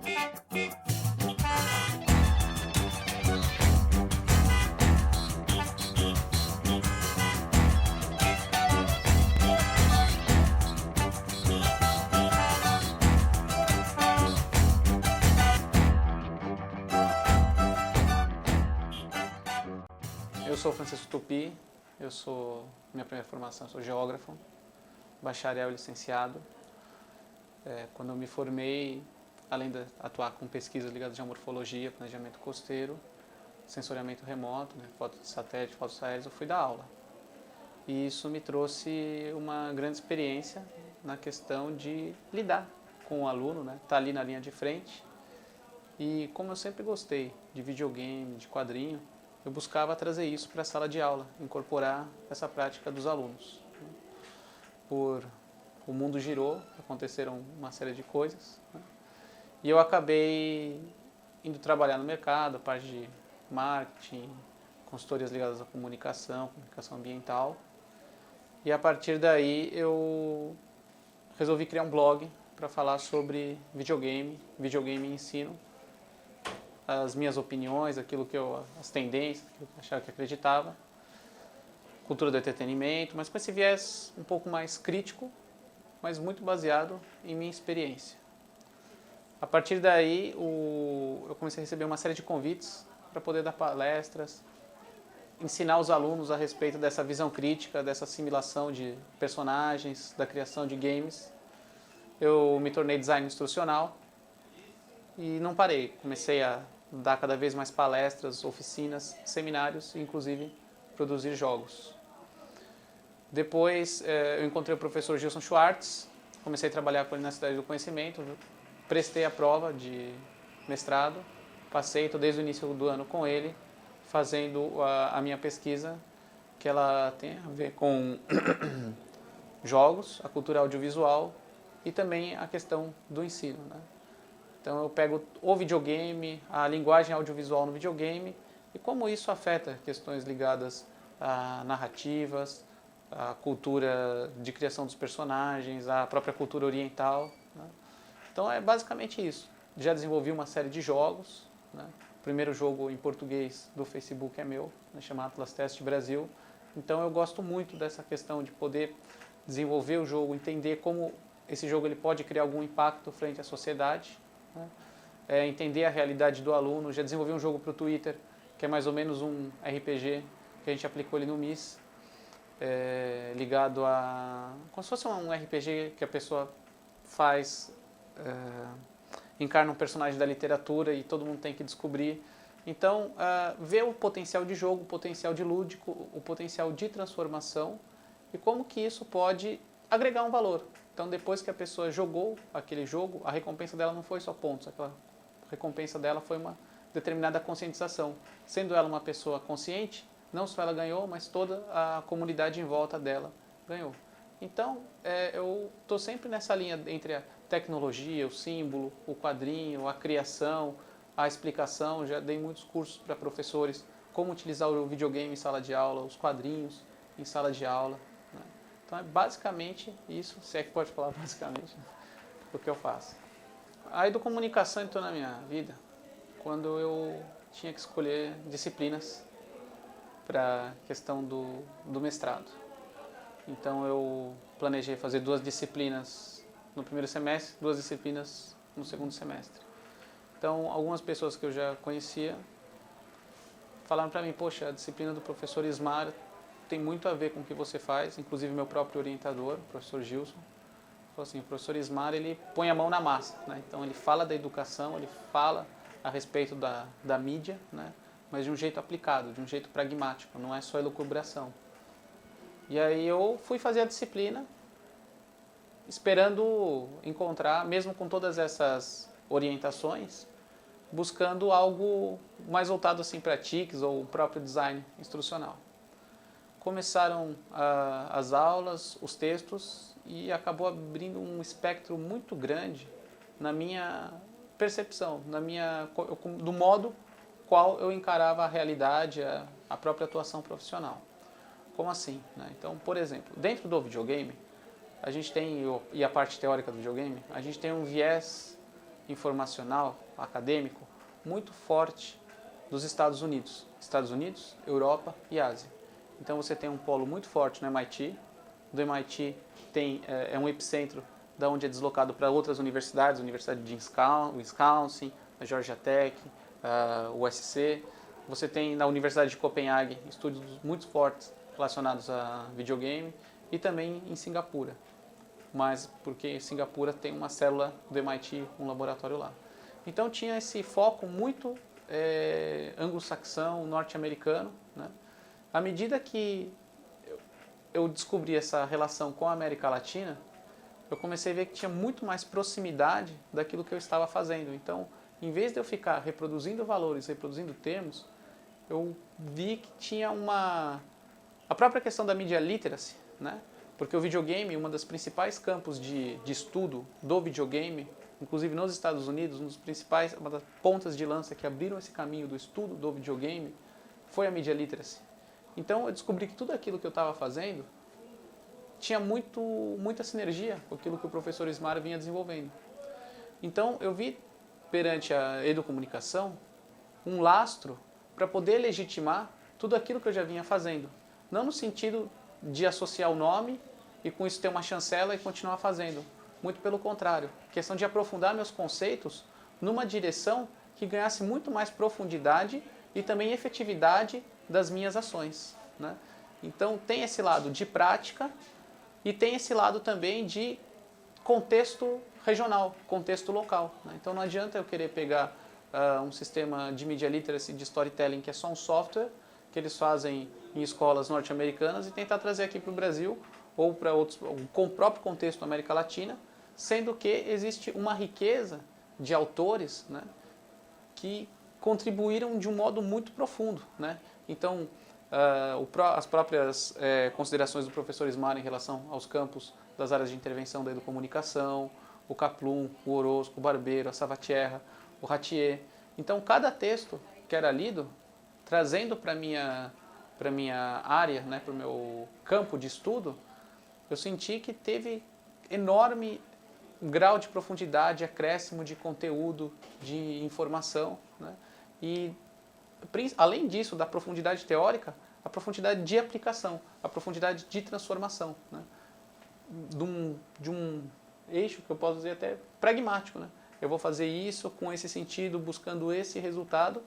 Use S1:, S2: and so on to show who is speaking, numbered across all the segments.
S1: Eu sou Francisco Tupi, minha primeira formação, eu sou geógrafo, bacharel e licenciado. Quando eu me formei, além de atuar com pesquisas ligadas à geomorfologia, planejamento costeiro, sensoriamento remoto, né, foto de satélite, fotos aéreas, eu fui dar aula. E isso me trouxe uma grande experiência na questão de lidar com o aluno, né, tá ali na linha de frente. E como eu sempre gostei de videogame, de quadrinho, eu buscava trazer isso para a sala de aula, incorporar essa prática dos alunos. O mundo girou, aconteceram uma série de coisas, né? E eu acabei indo trabalhar no mercado, a parte de marketing, consultorias ligadas à comunicação ambiental. E a partir daí eu resolvi criar um blog para falar sobre videogame e ensino, as minhas opiniões, as tendências, aquilo que eu achava que acreditava, cultura do entretenimento, mas com esse viés um pouco mais crítico, mas muito baseado em minha experiência. A partir daí, eu comecei a receber uma série de convites para poder dar palestras, ensinar os alunos a respeito dessa visão crítica, dessa assimilação de personagens, da criação de games. Eu me tornei designer instrucional e não parei. Comecei a dar cada vez mais palestras, oficinas, seminários e, inclusive, produzir jogos. Depois, eu encontrei o professor Gilson Schwartz, comecei a trabalhar com ele na Cidade do Conhecimento, prestei a prova de mestrado, passei, estou desde o início do ano com ele, fazendo a minha pesquisa, que ela tem a ver com jogos, a cultura audiovisual e também a questão do ensino, né? Então eu pego o videogame, a linguagem audiovisual no videogame e como isso afeta questões ligadas a narrativas, a cultura de criação dos personagens, a própria cultura oriental, né? Então é basicamente isso. Já desenvolvi uma série de jogos, né? O primeiro jogo em português do Facebook é meu, né? Chama Atlas Test Brasil. Então eu gosto muito dessa questão de poder desenvolver o jogo, entender como esse jogo ele pode criar algum impacto frente à sociedade, né? Entender a realidade do aluno. Já desenvolvi um jogo para o Twitter, que é mais ou menos um RPG, que a gente aplicou ali no MIS, ligado a... como se fosse um RPG que a pessoa faz, encarna um personagem da literatura e todo mundo tem que descobrir. Então, ver o potencial de jogo, o potencial de lúdico, o potencial de transformação e como que isso pode agregar um valor. Então, depois que a pessoa jogou aquele jogo, a recompensa dela não foi só pontos, aquela recompensa dela foi uma determinada conscientização. Sendo ela uma pessoa consciente, não só ela ganhou, mas toda a comunidade em volta dela ganhou. Então, eu estou sempre nessa linha entre a tecnologia, o símbolo, o quadrinho, a criação, a explicação. Já dei muitos cursos para professores, como utilizar o videogame em sala de aula, os quadrinhos em sala de aula, né? Então é basicamente isso, se é que pode falar basicamente, o que eu faço. A educomunicação entrou na minha vida quando eu tinha que escolher disciplinas para a questão do mestrado. Então eu planejei fazer 2 disciplinas no primeiro semestre, 2 disciplinas no segundo semestre. Então algumas pessoas que eu já conhecia falaram para mim: poxa, a disciplina do professor Ismar tem muito a ver com o que você faz. Inclusive meu próprio orientador, o professor Gilson, falou assim: o professor Ismar, ele põe a mão na massa, né? Então ele fala da educação, ele fala a respeito da mídia, né? Mas de um jeito aplicado, de um jeito pragmático, não é só elucubração. E aí eu fui fazer a disciplina, esperando encontrar, mesmo com todas essas orientações, buscando algo mais voltado assim para TICs ou o próprio design instrucional. Começaram as aulas, os textos, e acabou abrindo um espectro muito grande na minha percepção, do modo qual eu encarava a realidade, a própria atuação profissional. Como assim, né? Então, por exemplo, dentro do videogame, a gente tem, e a parte teórica do videogame, a gente tem um viés informacional, acadêmico, muito forte dos Estados Unidos. Estados Unidos, Europa e Ásia. Então você tem um polo muito forte no MIT. Do MIT é um epicentro da onde é deslocado para outras universidades, a Universidade de Wisconsin, a Georgia Tech, o USC. Você tem na Universidade de Copenhague estudos muito fortes relacionados a videogame e também em Singapura. Mas porque Singapura tem uma célula do MIT, um laboratório lá. Então tinha esse foco muito anglo-saxão, norte-americano, né? À medida que eu descobri essa relação com a América Latina, eu comecei a ver que tinha muito mais proximidade daquilo que eu estava fazendo. Então, em vez de eu ficar reproduzindo valores, reproduzindo termos, eu vi que tinha a própria questão da media literacy, né? Porque o videogame, uma das principais campos de estudo do videogame, inclusive nos Estados Unidos, uma das pontas de lança que abriram esse caminho do estudo do videogame, foi a media literacy. Então eu descobri que tudo aquilo que eu estava fazendo tinha muita sinergia com aquilo que o professor Ismar vinha desenvolvendo. Então eu vi perante a educomunicação um lastro para poder legitimar tudo aquilo que eu já vinha fazendo. Não no sentido de associar o nome e com isso ter uma chancela e continuar fazendo. Muito pelo contrário. Questão de aprofundar meus conceitos numa direção que ganhasse muito mais profundidade e também efetividade das minhas ações, né? Então tem esse lado de prática e tem esse lado também de contexto regional, contexto local, né? Então não adianta eu querer pegar um sistema de media literacy, de storytelling, que é só um software que eles fazem em escolas norte-americanas e tentar trazer aqui para o Brasil ou para outros, com o próprio contexto da América Latina, sendo que existe uma riqueza de autores, né, que contribuíram de um modo muito profundo, né? Então, as próprias considerações do professor Ismar em relação aos campos das áreas de intervenção da educomunicação, o Kaplum, o Orozco, o Barbeiro, a Salvatierra, o Ratier. Então, cada texto que era lido, trazendo para a minha área, né, para o meu campo de estudo, eu senti que teve enorme grau de profundidade, acréscimo de conteúdo, de informação, né? E além disso, da profundidade teórica, a profundidade de aplicação, a profundidade de transformação, né? De um eixo que eu posso dizer até pragmático, né? Eu vou fazer isso com esse sentido, buscando esse resultado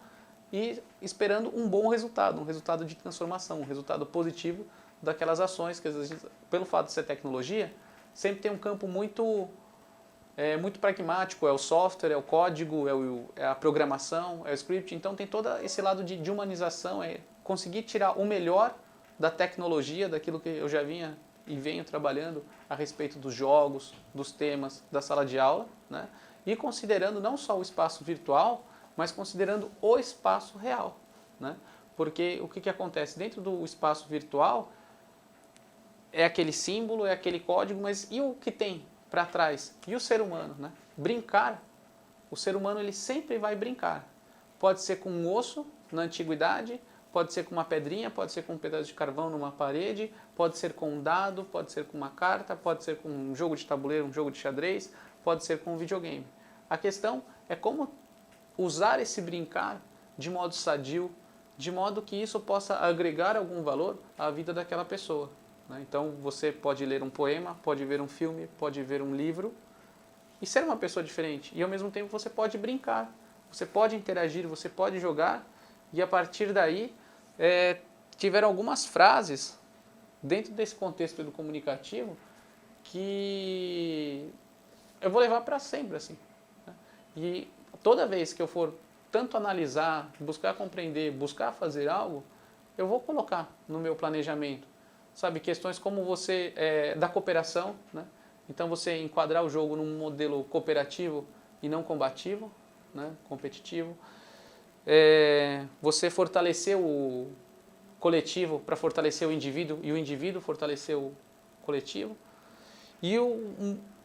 S1: e esperando um bom resultado, um resultado de transformação, um resultado positivo daquelas ações que, às vezes, pelo fato de ser tecnologia, sempre tem um campo muito pragmático, é o software, é o código, é a programação, é o script. Então tem todo esse lado de humanização, é conseguir tirar o melhor da tecnologia, daquilo que eu já vinha e venho trabalhando a respeito dos jogos, dos temas, da sala de aula, né? E considerando não só o espaço virtual, mas considerando o espaço real, né? Porque o que acontece? Dentro do espaço virtual é aquele símbolo, é aquele código, mas e o que tem para trás? E o ser humano, né? Brincar, o ser humano ele sempre vai brincar. Pode ser com um osso na antiguidade, pode ser com uma pedrinha, pode ser com um pedaço de carvão numa parede, pode ser com um dado, pode ser com uma carta, pode ser com um jogo de tabuleiro, um jogo de xadrez, pode ser com um videogame. A questão é como usar esse brincar de modo sadio, de modo que isso possa agregar algum valor à vida daquela pessoa, né? Então você pode ler um poema, pode ver um filme, pode ver um livro e ser uma pessoa diferente. E ao mesmo tempo você pode brincar, você pode interagir, você pode jogar. E a partir daí tiveram algumas frases dentro desse contexto do comunicativo que eu vou levar para sempre, assim, né? E toda vez que eu for tanto analisar, buscar compreender, buscar fazer algo, eu vou colocar no meu planejamento, sabe, questões como você da cooperação, né? Então você enquadrar o jogo num modelo cooperativo e não combativo, né, competitivo. Você fortalecer o coletivo para fortalecer o indivíduo e o indivíduo fortalecer o coletivo. E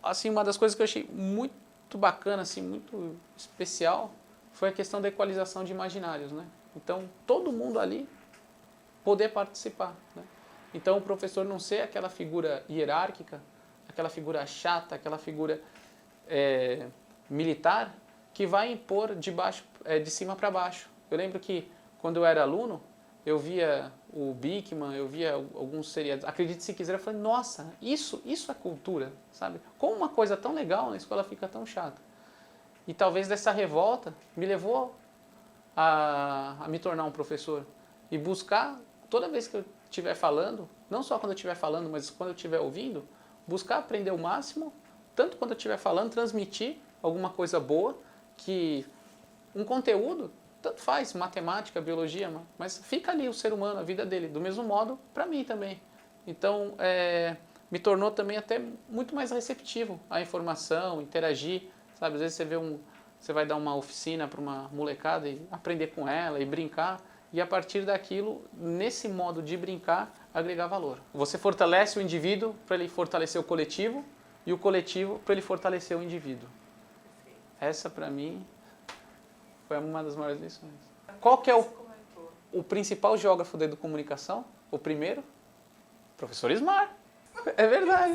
S1: assim, uma das coisas que eu achei muito bacana, assim, muito especial, foi a questão da equalização de imaginários, né? Então, todo mundo ali poder participar, né? Então, o professor não ser aquela figura hierárquica, aquela figura chata, aquela figura militar, que vai impor de cima para baixo. Eu lembro que quando eu era aluno, eu via o Bikman, eu via alguns seriados, acredite se quiser, eu falei, nossa, isso é cultura, sabe? Como uma coisa tão legal na escola fica tão chata. E talvez dessa revolta me levou a me tornar um professor e buscar, toda vez que eu estiver falando, não só quando eu estiver falando, mas quando eu estiver ouvindo, buscar aprender o máximo, tanto quando eu estiver falando, transmitir alguma coisa boa, que um conteúdo, tanto faz, matemática, biologia, mas fica ali o ser humano, a vida dele, do mesmo modo para mim também. Então, me tornou também até muito mais receptivo à informação, interagir, sabe? Às vezes você vai dar uma oficina para uma molecada e aprender com ela e brincar, e a partir daquilo, nesse modo de brincar, agregar valor. Você fortalece o indivíduo para ele fortalecer o coletivo e o coletivo para ele fortalecer o indivíduo. Essa, para mim, foi uma das maiores lições. Qual que é o principal geógrafo da educomunicação? O primeiro? Professor Ismar. É verdade.